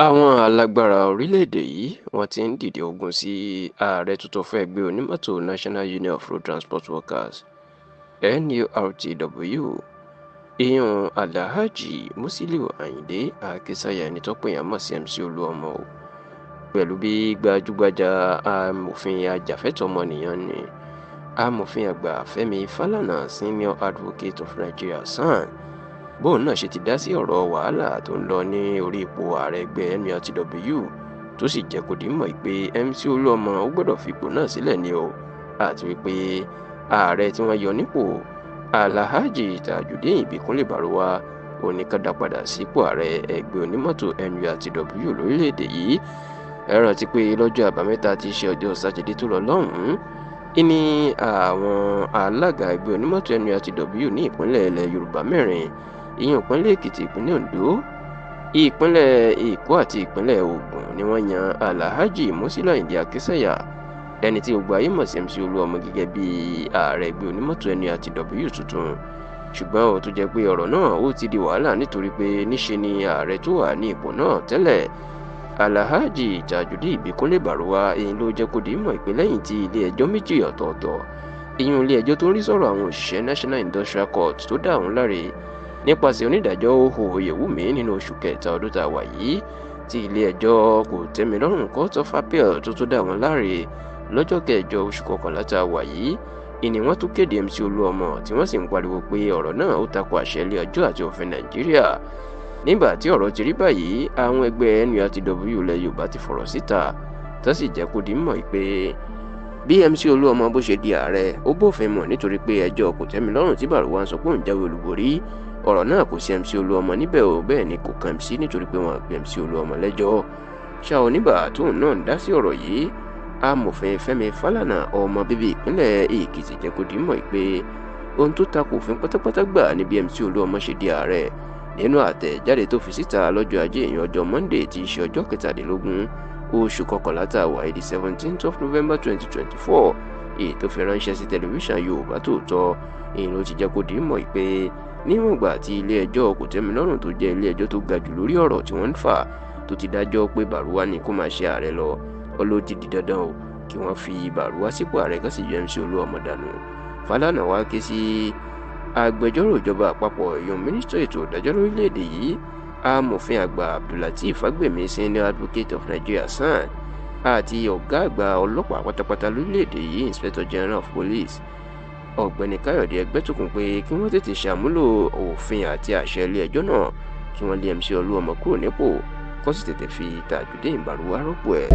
Àwọn alágbára orílẹ̀-èdè yìí wọ́n ti ń dìde ogun sí ààrẹ tuntun fún ẹgbẹ́ onímọ́tò National Union of Road Transport Workers NURTW ìyún Alhaji Musiliu Ayinde Akínsànyà ẹni tó pèèyàn mọ̀ sí MC Olúọmọ o pẹ̀lú bí gbajúgbajà amòfin ajàfẹ́tọ̀ọ́ ọmọnìyàn ni amòfin àgbà Fẹ́mi Fálànà Senior Advocate of Nigeria SAN bóun náà ṣe ti dá sí ọ̀rọ̀ wàhálà tó ń lọ ní orí ipò ààrẹ ẹgbẹ́ NURTW tó sì jẹ́ kó di mọ̀ pé MC Olúọmọ ó gbọ́dọ̀ fipò náà sílẹ̀ ni o àti wípé ààrẹ tí wọ́n yọ nípò Alhaji Tajudeen Ìbíkúnlé Bárúwá ó ní ká dá padà sípò ààrẹ ẹgbẹ́ onímọ́tò NURTW lórílẹ̀‐èdè yìí. Ẹ rántí pé lọ́jọ́ àbámẹ́ta tí í ṣe ọjọ́ sátidé tó lọ lọ́hùn-ún ní àwọn alága ẹgbẹ́ onímọ́tò NURTW ní ìpínlẹ̀ ilẹ̀ Yorùbá mẹ́rin ìyẹn ìpínlẹ̀ Èkìtì, ìpínlẹ̀ Oǹdó, ìpínlẹ̀ Èkó àti ìpínlẹ̀ Ògùn ni wọ́n yan Alhaji Musiliu Ayinde Akínsànyà ẹni tí gbogbo ayé mọ̀ sí MC Olúọmọ gẹ́gẹ́ bí ààrẹ ẹgbẹ́ onímọ́tò NURTW tuntun. Ṣùgbọ́n ó tó jẹ́ pé ọ̀rọ̀ náà ó ti di wàhálà nítorí pé níṣe ni ààrẹ tó wà ní ipò náà tẹ́lẹ̀ Alhaji Tajudeen Ìbíkúnlé Bárúwá èyí ló jẹ́ kó di mọ̀ pé lẹ́yìn tí ilé ẹjọ́ méjì ọ̀tọ̀ọ̀tọ̀ ìyún ilé ẹjọ́ tó ń rí sọ̀rọ̀ àwọn òṣìṣẹ́ National Industrial Court tó dá òun láre nípasẹ̀ onídàájọ́ Oyèwùmí nínú oṣù kẹta ọdún tá a wà yìí tí ilé ẹjọ́ Kòtẹ́milọ́rùn Court of Appeal tó dá wọn láre lọ́jọ́ kẹjọ oṣù kọkànlá tá a wà yìí ìní wọ́n tún kéde MC Olúọmọ tí wọ́n sì ń pariwo pé ọ̀rọ̀ náà ó tako àṣẹ ilé ẹjọ́ àti òfin Nàìjíríà. Nígbà tí ọ̀rọ̀ ti rí báyìí àwọn ẹgbẹ́ NURTW ilẹ̀ Yorùbá ti fọ̀rọ̀ síta tó sì jẹ́ kó di mọ̀ pé bí MC Olúọmọ bó ṣe di ààrẹ ó bófin mu nítorí pé ẹjọ́ Kòtẹ́milọ́rùn tí Bárúwá ń sọ pé òun jáwé olúborí ọ̀rọ̀ náà kò sí MC Olúọmọ níbẹ̀ o bẹ́ẹ̀ ni kò kàn sí nítorí pé wọ́n pe MC Olúọmọ lẹ́jọ́. ṣá o nígbà tóun náà ń dá sí ọ̀rọ̀ yìí amòfin Fẹ́mi Fálànà ọmọ bíbí ìpínlẹ̀ Èkìtì jẹ́ kó di mọ̀ pé ohun tó takò òfin pátápátá gbà ní bí MC Olúọmọ ṣe di ààrẹ nínú àtẹ̀jáde tó fi síta lọ́jọ́ ajé ìyẹn ọjọ́ Monday tí í ṣe ọjọ́ kẹtàdínlógún oṣù kọkànlá tá a wà di 17th of November 2024 èyí tó fi ránṣẹ́ sí tẹlifíṣàn Yorùbá Tòótọ́ èyí ló ti jẹ́ kó di mọ̀ pé níwọ̀n ìgbà tí ilé ẹjọ́ Kòtẹ́milọ́rùn tó jẹ́ ilé ẹjọ́ tó ga jù lórí ọ̀rọ̀ tí wọ́n ń fà tó ti dájọ́ pé Bárúwá ni kó máa ṣe ààrẹ lọ ó ló ti di dandan o kí wọ́n fi Bárúwá sípò ààrẹ kan sì yọ MC Olúọmọ dànù. Fálànà wá ké sí agbẹjọ́rò ìjọba àpapọ̀ ìyọ̀n mínísítọ̀ ètò ìdájọ́ lórílẹ̀‐èdè yìí amòfin àgbà Abdulateef Fagbemi Senior Advocate of Nigeria SAN àti ọ̀gá àgbà ọlọ́pàá pátápátá lórílẹ̀‐èdè yìí Inspector General of Police ọ̀gbẹ́ni Káyọ̀dé Ẹgbẹ́tókùn pé kí wọ́n tètè ṣàmúlò òfin àti àṣẹ ilé ẹjọ́ náà kí wọ́n lé MC Olúọmọ kúrò nípò kó sì tètè fi Tajudeen Bárúwá rọ́pò ẹ̀.